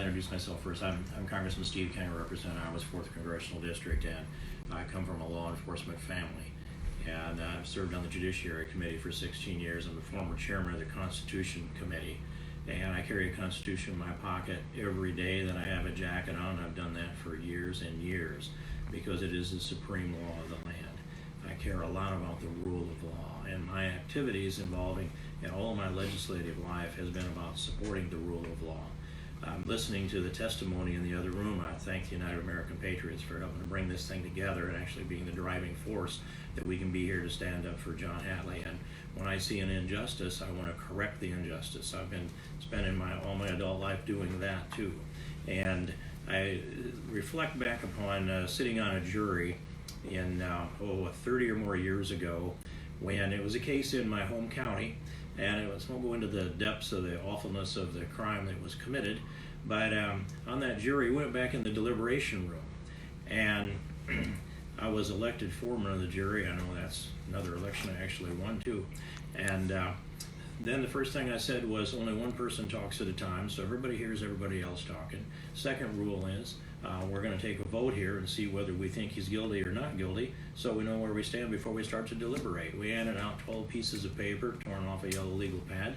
introduce myself first. I'm Congressman Steve King. I represent Iowa's 4th Congressional District, and I come from a law enforcement family. And I've served on the Judiciary Committee for 16 years. I'm the former chairman of the Constitution Committee, and I carry a Constitution in my pocket every day that I have a jacket on. I've done that for years and years because it is the supreme law of the land. I care a lot about the rule of law, and my activities involving in all of my legislative life has been about supporting the rule of law. Listening to the testimony in the other room, I thank the United American Patriots for helping to bring this thing together and actually being the driving force that we can be here to stand up for John Hatley. And when I see an injustice, I want to correct the injustice. I've been spending all my adult life doing that too. And I reflect back upon sitting on a jury in 30 or more years ago, when it was a case in my home county, and I won't go into the depths of the awfulness of the crime that was committed, but on that jury, we went back in the deliberation room, and I was elected foreman of the jury. I know that's another election I actually won too. And then the first thing I said was only one person talks at a time, so everybody hears everybody else talking. Second rule is we're going to take a vote here and see whether we think he's guilty or not guilty, so we know where we stand before we start to deliberate. We handed out 12 pieces of paper, torn off a yellow legal pad,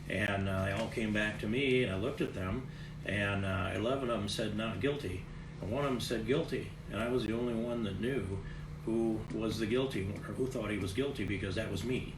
and they all came back to me, and I looked at them, and 11 of them said not guilty, and one of them said guilty, and I was the only one that knew who was the guilty one, or who thought he was guilty, because that was me.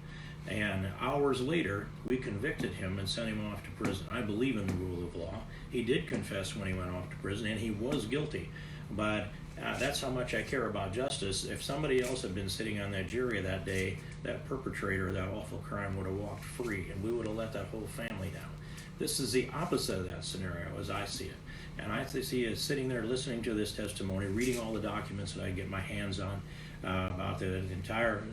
And hours later, we convicted him and sent him off to prison. I believe in the rule of law. He did confess when he went off to prison, and he was guilty. But that's how much I care about justice. If somebody else had been sitting on that jury that day, that perpetrator of that awful crime would have walked free, and we would have let that whole family down. This is the opposite of that scenario as I see it. And I see it sitting there listening to this testimony, reading all the documents that I get my hands on about the entire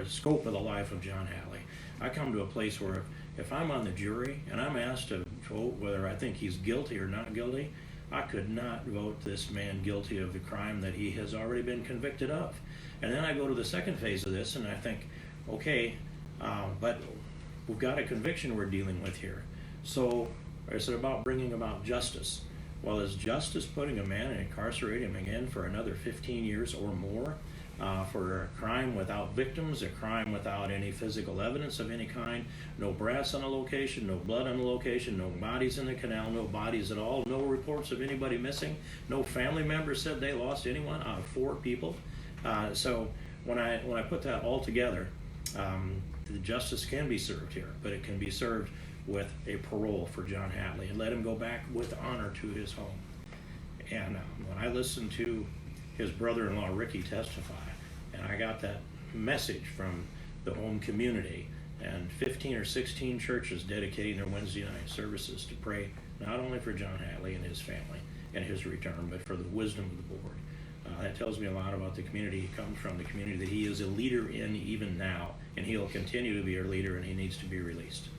scope of the life of John Hatley. I come to a place where if I'm on the jury and I'm asked to vote whether I think he's guilty or not guilty, I could not vote this man guilty of the crime that he has already been convicted of. And then I go to the second phase of this and I think, okay, but we've got a conviction we're dealing with here. So is it about bringing about justice? Well, is justice putting a man and incarcerating him again for another 15 years or more for a crime without victims, a crime without any physical evidence of any kind, no brass on a location, no blood on the location, no bodies in the canal, no bodies at all, no reports of anybody missing, no family members said they lost anyone out of 4 people. So when I put that all together, the justice can be served here, but it can be served with a parole for John Hatley and let him go back with honor to his home. And when I listened to his brother-in-law Ricky testify, and I got that message from the home community, and 15 or 16 churches dedicating their Wednesday night services to pray not only for John Hatley and his family and his return, but for the wisdom of the board. That tells me a lot about the community he comes from, the community that he is a leader in even now, and he'll continue to be our leader, and he needs to be released.